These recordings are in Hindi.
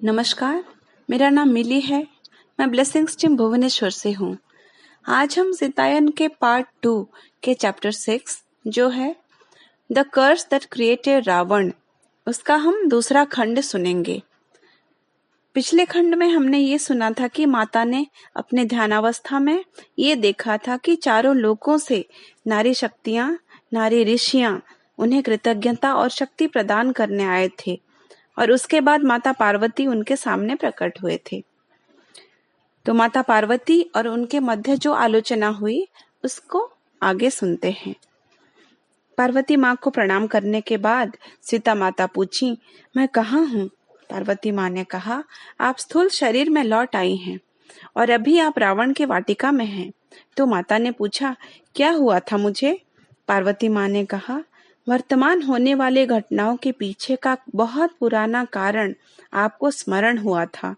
नमस्कार, मेरा नाम मिली है। मैं ब्लेसिंग्स टीम भुवनेश्वर से हूँ। आज हम सीतायन के पार्ट 2 के चैप्टर 6 जो है the curse that created Ravan, उसका हम दूसरा खंड सुनेंगे। पिछले खंड में हमने ये सुना था कि माता ने अपने ध्यानावस्था में ये देखा था कि चारों लोकों से नारी शक्तियाँ, नारी ऋषियाँ उन्हें कृतज्ञता और शक्ति प्रदान करने आए थे और उसके बाद माता पार्वती उनके सामने प्रकट हुए थे। तो माता पार्वती और उनके मध्य जो आलोचना हुई उसको आगे सुनते हैं। पार्वती माँ को प्रणाम करने के बाद सीता माता पूछी, मैं कहाँ हूँ? पार्वती माँ ने कहा, आप स्थूल शरीर में लौट आई हैं और अभी आप रावण के वाटिका में हैं। तो माता ने पूछा, क्या हुआ था मुझे? पार्वती माँ ने कहा, वर्तमान होने वाले घटनाओं के पीछे का बहुत पुराना कारण आपको स्मरण हुआ था।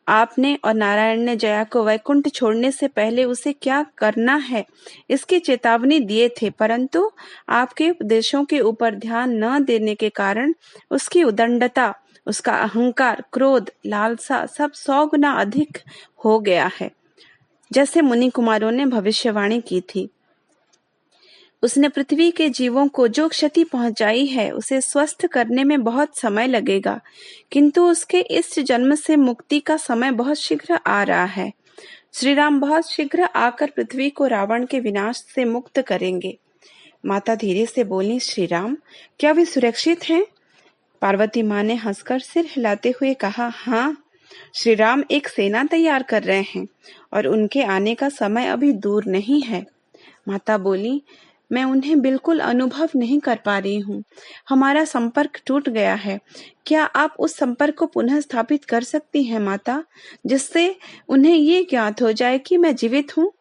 आपने और नारायण ने जया को वैकुंठ छोड़ने से पहले उसे क्या करना है इसकी चेतावनी दिए थे, परंतु आपके उपदेशों के ऊपर ध्यान न देने के कारण उसकी उदंडता, उसका अहंकार, क्रोध, लालसा सब 100 गुना अधिक हो गया है, जैसे मुनि कुमारों ने भविष्यवाणी की थी। उसने पृथ्वी के जीवों को जो क्षति पहुंचाई है उसे स्वस्थ करने में बहुत समय लगेगा, किंतु उसके इस जन्म से मुक्ति का समय बहुत शीघ्र आ रहा है। श्री राम बहुत शीघ्र आकर पृथ्वी को रावण के विनाश से मुक्त करेंगे। माता धीरे से बोली, श्री राम क्या वे सुरक्षित हैं? पार्वती माँ ने हंसकर सिर हिलाते हुए कहा, हाँ, श्री राम एक सेना तैयार कर रहे हैं और उनके आने का समय अभी दूर नहीं है। माता बोली, मैं उन्हें बिल्कुल अनुभव नहीं कर पा रही हूँ। हमारा संपर्क टूट गया है। क्या आप उस संपर्क को पुनः स्थापित कर सकती हैं माता, जिससे उन्हें ये ज्ञात हो जाए कि मैं जीवित हूँ?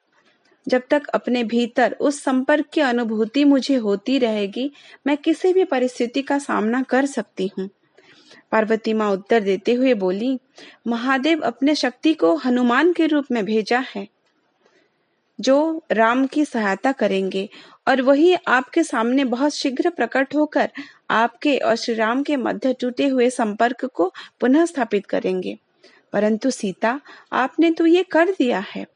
जब तक अपने भीतर उस संपर्क की अनुभूति मुझे होती रहेगी, मैं किसी भी परिस्थिति का सामना कर सकती हूँ। पार्वती माँ उत्तर देते हुए बोली, महादेव अपने शक्ति को हनुमान के रूप में भेजा है जो राम की सहायता करेंगे और वही आपके सामने बहुत शीघ्र प्रकट होकर आपके और श्री राम के मध्य टूटे हुए संपर्क को पुनः स्थापित करेंगे। परंतु सीता, आपने तो ये कर दिया है।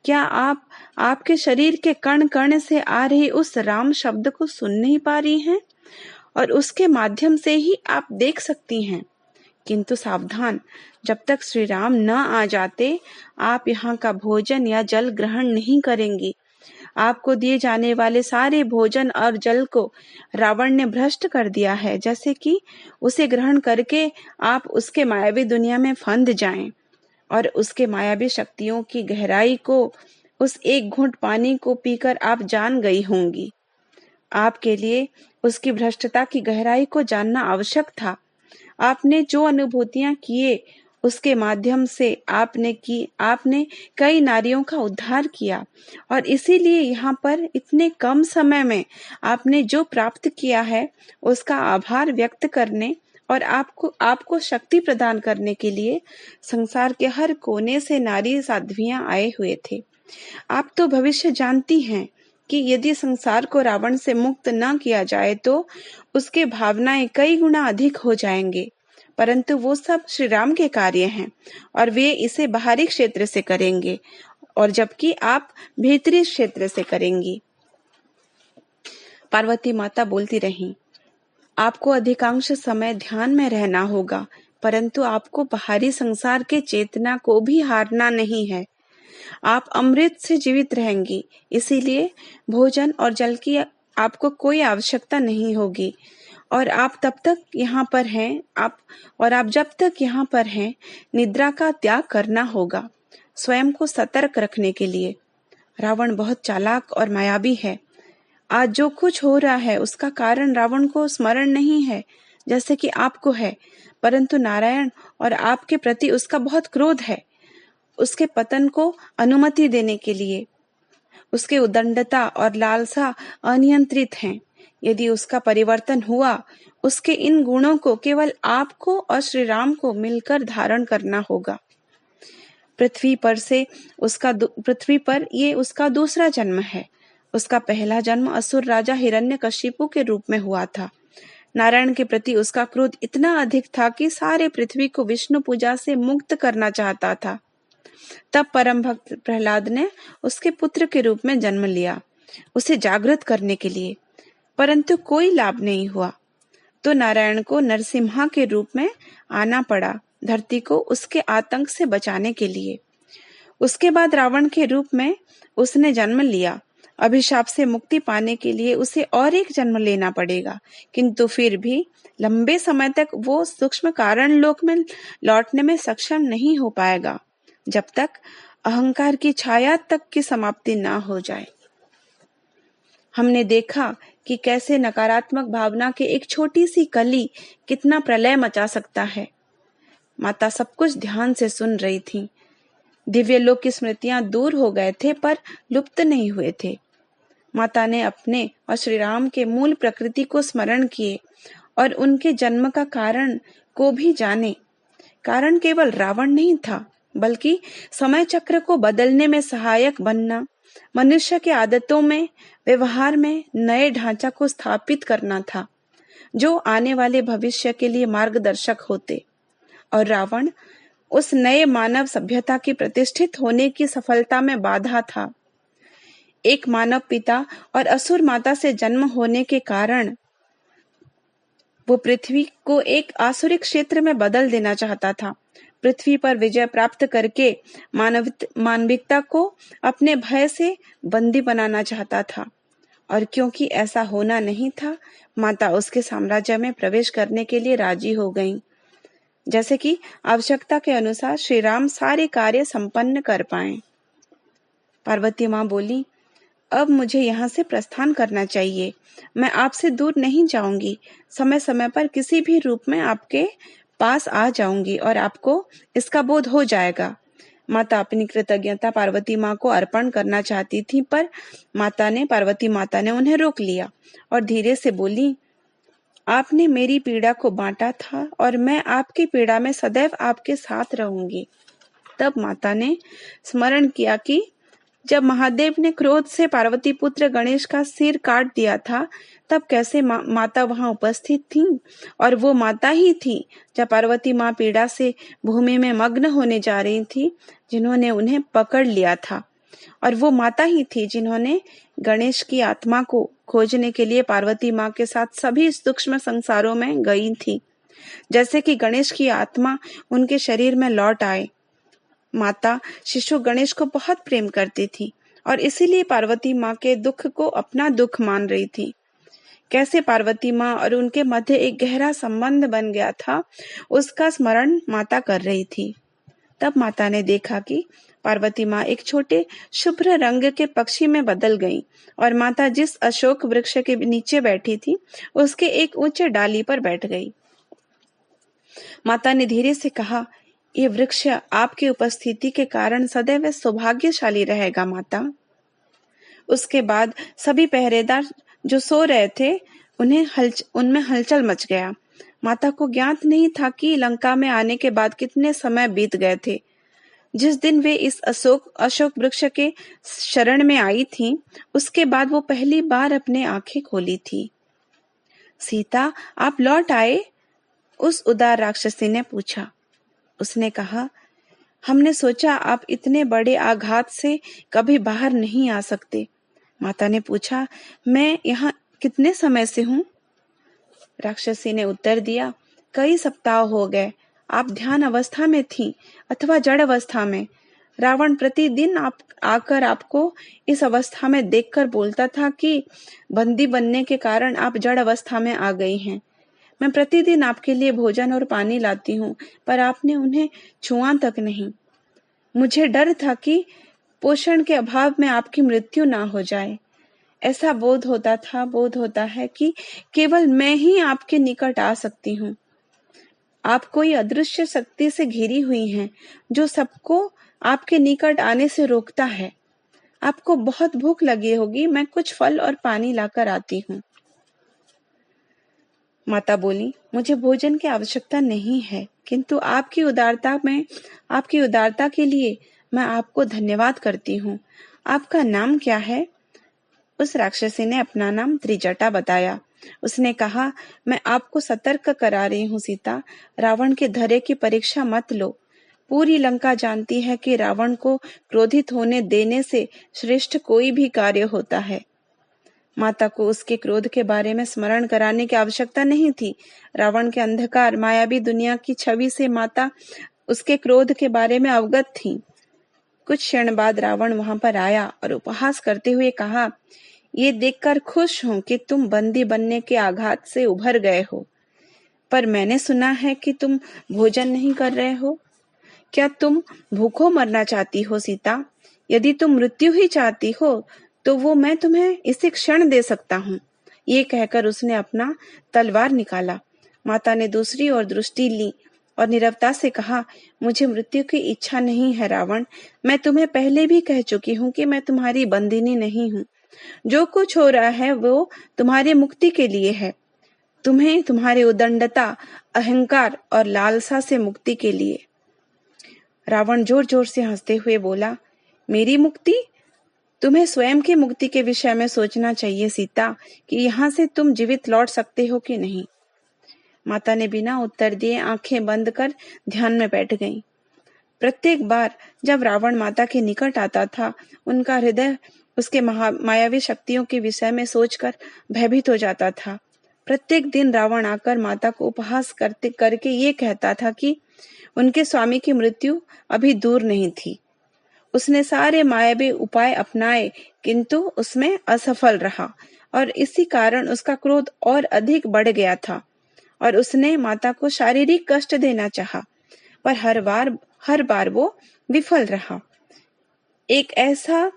क्या आप आपके शरीर के कण कण से आ रही उस राम शब्द को सुन नहीं पा रही हैं? और उसके माध्यम से ही आप देख सकती हैं। किंतु सावधान, जब तक श्री राम न आ जाते आप यहाँ का भोजन या जल ग्रहण नहीं करेंगी। आपको दिए जाने वाले सारे भोजन और जल को रावण ने भ्रष्ट कर दिया है, जैसे कि उसे ग्रहण करके आप उसके मायावी दुनिया में फंद जाएं और उसके मायावी शक्तियों की गहराई को उस एक घूंट पानी को पीकर आप जान गई होंगी। आपके लिए उसकी भ्रष्टता की गहराई को जानना आवश्यक था। आपने जो अनुभूतियां किए उसके माध्यम से आपने कई नारियों का उद्धार किया और इसीलिए यहाँ पर इतने कम समय में आपने जो प्राप्त किया है उसका आभार व्यक्त करने और आपको शक्ति प्रदान करने के लिए संसार के हर कोने से नारी साध्वियां आए हुए थे। आप तो भविष्य जानती हैं कि यदि संसार को रावण से मुक्त न किया जाए तो उसके भावनाएं कई गुना अधिक हो जाएंगे, परंतु वो सब श्री राम के कार्य हैं और वे इसे बाहरी क्षेत्र से करेंगे और जबकि आप भीतरी क्षेत्र से करेंगी। पार्वती माता बोलती रही, आपको अधिकांश समय ध्यान में रहना होगा, परंतु आपको बाहरी संसार के चेतना को भी हारना नहीं है। आप अमृत से जीवित रहेंगी, इसीलिए भोजन और जल की आपको कोई आवश्यकता नहीं होगी और आप तब तक यहाँ पर हैं आप जब तक यहाँ पर हैं निद्रा का त्याग करना होगा, स्वयं को सतर्क रखने के लिए। रावण बहुत चालाक और मायावी है। आज जो कुछ हो रहा है उसका कारण रावण को स्मरण नहीं है, जैसे कि आपको है, परंतु नारायण और आपके प्रति उसका बहुत क्रोध है। उसके पतन को अनुमति देने के लिए उसके उदंडता और लालसा अनियंत्रित हैं। यदि उसका परिवर्तन हुआ, उसके इन गुणों को केवल आपको और श्री राम को मिलकर धारण करना होगा। पृथ्वी पर ये उसका दूसरा जन्म है। उसका पहला जन्म असुर राजा हिरण्यकशिपु के रूप में हुआ था। नारायण के प्रति उसका क्रोध इतना अधिक था कि सारे पृथ्वी को विष्णु पूजा से मुक्त करना चाहता था। तब परम भक्त प्रहलाद ने उसके पुत्र के रूप में जन्म लिया, उसे जागृत करने के लिए, परंतु कोई लाभ नहीं हुआ। तो नारायण को नरसिम्हा के रूप में आना पड़ा, धरती को उसके आतंक से बचाने के लिए। उसके बाद रावण के रूप में उसने जन्म लिया। अभिशाप से मुक्ति पाने के लिए उसे और एक जन्म लेना पड़ेगा, किंतु फिर भी लंबे समय तक वो सूक्ष्म कारण लोक में लौटने में सक्षम नहीं हो पाएगा, जब तक अहंकार की छाया तक की समाप्ति ना हो जाए। हमने देखा कि कैसे नकारात्मक भावना के एक छोटी सी कली कितना प्रलय मचा सकता है। माता सब कुछ ध्यान से सुन रही थी। दिव्य लोक की स्मृतियां दूर हो गए थे पर लुप्त नहीं हुए थे। माता ने अपने और श्री राम के मूल प्रकृति को स्मरण किए और उनके जन्म का कारण को भी जाने। कारण केवल रावण नहीं था, बल्कि समय चक्र को बदलने में सहायक बनना, मनुष्य के आदतों में, व्यवहार में नए ढांचा को स्थापित करना था, जो आने वाले भविष्य के लिए मार्गदर्शक होते। और रावण उस नए मानव सभ्यता की प्रतिष्ठित होने की सफलता में बाधा था। एक मानव पिता और असुर माता से जन्म होने के कारण वो पृथ्वी को एक आसुरिक क्षेत्र में बदल देना चाहता था। पृथ्वी पर विजय प्राप्त करके मानविकता को अपने भय से बंदी बनाना चाहता था। और क्योंकि ऐसा होना नहीं था, माता उसके साम्राज्य में प्रवेश करने के लिए राजी हो गईं, जैसे कि आवश्यकता के अनुसार श्री राम सारे कार्य संपन्न कर पाएं। पार्वती माँ बोली, अब मुझे यहाँ से प्रस्थान करना चाहिए। मैं आपसे दूर नहीं जाऊंगी। समय समय पर किसी भी रूप में आपके पास आ जाऊंगी और आपको इसका बोध हो जाएगा। माता अपनी कृतज्ञता पार्वती माँ को अर्पण करना चाहती थी, पर पार्वती माता ने उन्हें रोक लिया और धीरे से बोली, आपने मेरी पीड़ा को बांटा था और मैं आपकी पीड़ा में सदैव आपके साथ रहूंगी। तब माता ने स्मरण किया कि जब महादेव ने क्रोध से पार्वती पुत्र गणेश का सिर काट दिया था, तब कैसे माता वहां उपस्थित थी, और वो माता ही थी जब पार्वती माँ पीड़ा से भूमि में मग्न होने जा रही थी, जिन्होंने उन्हें पकड़ लिया था। और वो माता ही थी जिन्होंने गणेश की आत्मा को खोजने के लिए पार्वती माँ के साथ सभी सूक्ष्म संसारों में गई थी, जैसे कि गणेश की आत्मा उनके शरीर में लौट आए। माता शिशु गणेश को बहुत प्रेम करती थी और इसीलिए पार्वती माँ के दुख को अपना दुख मान रही थी। कैसे पार्वती माँ और उनके मध्य एक गहरा संबंध बन गया था, उसका स्मरण माता कर रही थी। तब माता ने देखा कि पार्वती माँ एक छोटे शुभ्र रंग के पक्षी में बदल गई और माता जिस अशोक वृक्ष के नीचे बैठी थी, उसके एक ऊंचे डाली पर बैठ गई। माता ने धीरे से कहा, ये वृक्ष आपकी उपस्थिति के कारण सदैव सौभाग्यशाली रहेगा माता। उसके बाद सभी पहरेदार जो सो रहे थे, उनमें हलचल मच गया। माता को ज्ञात नहीं था कि लंका में आने के बाद कितने समय बीत गए थे। जिस दिन वे इस अशोक वृक्ष के शरण में आई थी, उसके बाद वो पहली बार अपने आंखें खोली थी। सीता, आप लौट आए? उस उदार राक्षसी ने पूछा। उसने कहा, हमने सोचा आप इतने बड़े आघात से कभी बाहर नहीं आ सकते। माता ने पूछा, मैं यहाँ कितने समय से हूँ? राक्षसी ने उत्तर दिया, कई सप्ताह हो गए। आप ध्यान अवस्था में थी अथवा जड़ अवस्था में। रावण प्रतिदिन आकर आपको इस अवस्था में देखकर बोलता था कि बंदी बनने के कारण आप जड़ अवस्था में आ गई हैं। मैं प्रतिदिन आपके लिए भोजन और पानी लाती हूँ, पर आपने उन्हें छुआ तक नहीं। मुझे डर था कि पोषण के अभाव में आपकी मृत्यु ना हो जाए। ऐसा बोध होता है कि केवल मैं ही आपके निकट आ सकती हूँ। आप कोई अदृश्य शक्ति से घिरी हुई हैं, जो सबको आपके निकट आने से रोकता है। आपको बहुत भूख लगी होगी, मैं कुछ फल और पानी लाकर आती हूँ। माता बोली, मुझे भोजन की आवश्यकता नहीं है, किंतु आपकी उदारता के लिए मैं आपको धन्यवाद करती हूँ। आपका नाम क्या है? उस राक्षसी ने अपना नाम त्रिजटा बताया। उसने कहा, मैं आपको सतर्क करा रही हूँ सीता, रावण के धैर्य की परीक्षा मत लो। पूरी लंका जानती है कि रावण को क्रोधित होने देने से श्रेष्ठ कोई भी कार्य होता है। माता को उसके क्रोध के बारे में स्मरण कराने की आवश्यकता नहीं थी। रावण के अंधकार मायावी दुनिया की छवि से माता उसके क्रोध के बारे में अवगत थी। कुछ क्षण बाद रावण वहां पर आया और उपहास करते हुए कहा, ये देखकर खुश हूं कि तुम बंदी बनने के आघात से उभर गए हो, पर मैंने सुना है कि तुम भोजन नहीं कर रहे हो। क्या तुम भूखों मरना चाहती हो सीता? यदि तुम मृत्यु ही चाहती हो तो वो मैं तुम्हें इसी क्षण दे सकता हूँ। ये कहकर उसने अपना तलवार निकाला। माता ने दूसरी ओर दृष्टि ली और नीरवता से कहा, मुझे मृत्यु की इच्छा नहीं है रावण। मैं तुम्हें पहले भी कह चुकी हूँ कि मैं तुम्हारी बंदिनी नहीं हूँ। जो कुछ हो रहा है वो तुम्हारी मुक्ति के लिए है, तुम्हें तुम्हारी उदंडता, अहंकार और लालसा से मुक्ति के लिए। रावण जोर जोर से हंसते हुए बोला, मेरी मुक्ति? तुम्हें स्वयं की मुक्ति के विषय में सोचना चाहिए सीता, कि यहाँ से तुम जीवित लौट सकते हो कि नहीं। माता ने बिना उत्तर दिए आंखें बंद कर ध्यान में बैठ गईं। प्रत्येक बार जब रावण माता के निकट आता था, उनका हृदय उसके मायावी शक्तियों के विषय में सोचकर भयभीत हो जाता था। प्रत्येक दिन रावण आकर माता को उपहास करके ये कहता था कि उनके स्वामी की मृत्यु अभी दूर नहीं थी। उसने सारे मायावी उपाय अपनाए, किंतु उसमें असफल रहा और इसी कारण उसका क्रोध और अधिक बढ़ गया था और उसने माता को शारीरिक कष्ट देना चाहा, पर हर बार वो विफल रहा। एक ऐसा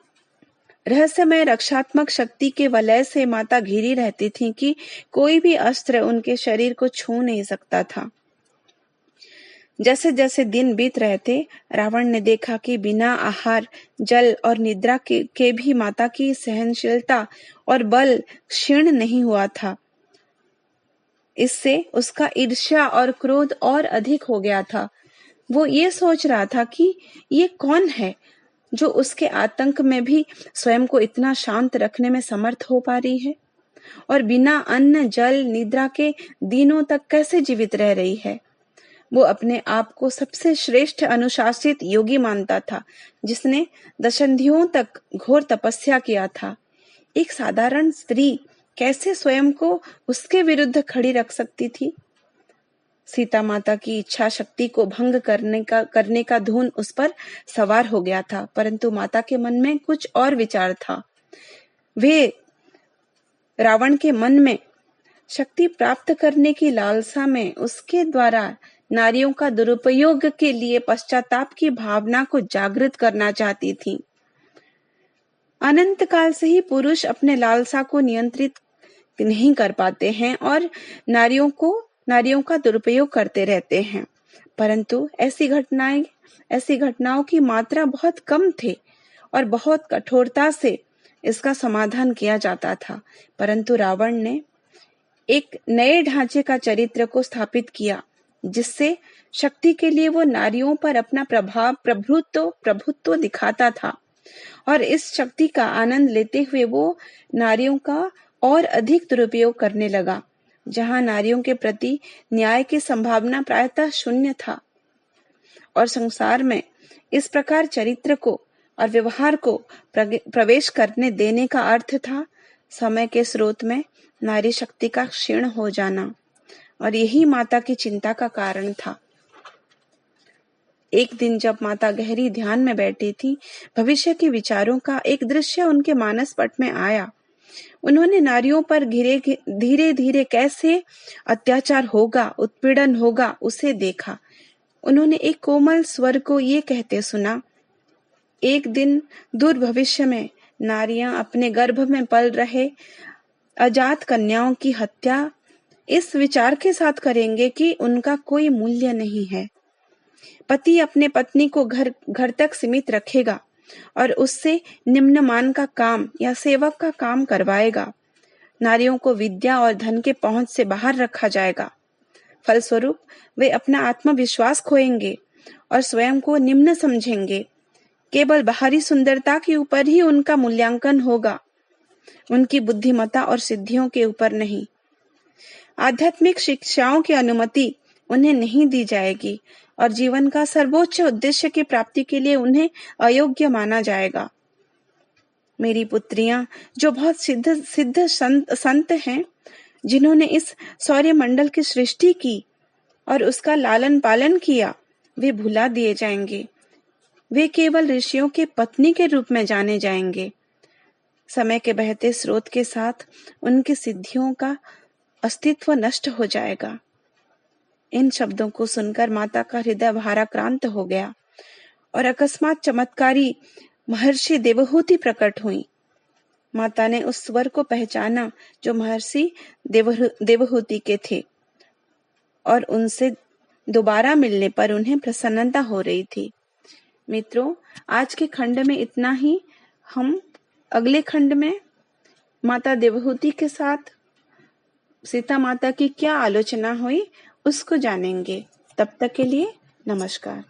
रहस्यमय रक्षात्मक शक्ति के वलय से माता घिरी रहती थी कि कोई भी अस्त्र उनके शरीर को छू नहीं सकता था। जैसे जैसे दिन बीत रहे थे, रावण ने देखा कि बिना आहार, जल और निद्रा के भी माता की सहनशीलता और बल क्षीण नहीं हुआ था। इससे उसका ईर्ष्या और क्रोध और अधिक हो गया था। वो ये सोच रहा था कि ये कौन है जो उसके आतंक में भी स्वयं को इतना शांत रखने में समर्थ हो पा रही है और बिना अन्न, जल, निद्रा के दिनों तक कैसे जीवित रह रही है। वो अपने आप को सबसे श्रेष्ठ अनुशासित योगी मानता था, जिसने दशंधियों तक घोर तपस्या किया था। एक साधारण स्त्री कैसे स्वयं को उसके विरुद्ध खड़ी रख सकती थी? सीता माता की इच्छा शक्ति को भंग करने का धुन उस पर सवार हो गया था, परंतु माता के मन में कुछ और विचार था। वे रावण के मन में शक्ति प्राप्त करने की लालसा में उसके द्वारा नारियों का दुरुपयोग के लिए पश्चाताप की भावना को जागृत करना चाहती थी। अनंत काल से ही पुरुष अपने लालसा को नियंत्रित नहीं कर पाते हैं और नारियों का दुरुपयोग करते रहते हैं, परंतु ऐसी घटनाओं की मात्रा बहुत कम थे और बहुत कठोरता से इसका समाधान किया जाता था। परंतु रावण ने एक नए ढांचे का चरित्र को स्थापित किया, जिससे शक्ति के लिए वो नारियों पर अपना प्रभुत्व दिखाता था और इस शक्ति का आनंद लेते हुए वो नारियों का और अधिक दुरुपयोग करने लगा, जहां नारियों के प्रति न्याय की संभावना प्रायतः शून्य था। और संसार में इस प्रकार चरित्र को और व्यवहार को प्रवेश करने देने का अर्थ था समय के स्रोत में नारी शक्ति का क्षीण हो जाना, और यही माता की चिंता का कारण था। एक दिन जब माता गहरी ध्यान में बैठी थी, भविष्य के विचारों का एक दृश्य उनके मानस पट में आया। उन्होंने नारियों पर धीरे धीरे कैसे अत्याचार होगा, उत्पीड़न होगा, उसे देखा। उन्होंने एक कोमल स्वर को ये कहते सुना, एक दिन दूर भविष्य में नारियां अपने गर्भ में पल रहे अजात कन्याओं की हत्या इस विचार के साथ करेंगे कि उनका कोई मूल्य नहीं है। पति अपने पत्नी को घर तक सीमित रखेगा और उससे निम्नमान का काम या सेवक का काम करवाएगा। नारियों को विद्या और धन के पहुंच से बाहर रखा जाएगा। फलस्वरूप वे अपना आत्मविश्वास खोएंगे और स्वयं को निम्न समझेंगे। केवल बाहरी सुंदरता के ऊपर ही उनका मूल्यांकन होगा, उनकी बुद्धिमत्ता और सिद्धियों के ऊपर नहीं। आध्यात्मिक शिक्षाओं की अनुमति उन्हें नहीं दी जाएगी और जीवन का सर्वोच्च उद्देश्य की प्राप्ति के लिए उन्हें अयोग्य माना जाएगा। मेरी पुत्रियां जो बहुत सिद्ध संत हैं, जिन्होंने इस सौरमंडल की सृष्टि की और उसका लालन पालन किया, वे भुला दिए जाएंगे। वे केवल ऋषियों के पत्नी के रूप में जाने जाएंगे। समय के बहते स्रोत के साथ उनकी सिद्धियों का अस्तित्व नष्ट हो जाएगा। इन शब्दों को सुनकर माता का हृदय भाराक्रांत हो गया और अकस्मात चमत्कारी महर्षि देवहूति प्रकट हुई। माता ने उस स्वर को पहचाना जो महर्षि देवहूति के थे और उनसे दोबारा मिलने पर उन्हें प्रसन्नता हो रही थी। मित्रों, आज के खंड में इतना ही। हम अगले खंड में माता देवहूति के साथ सीता माता की क्या आलोचना हुई उसको जानेंगे। तब तक के लिए नमस्कार।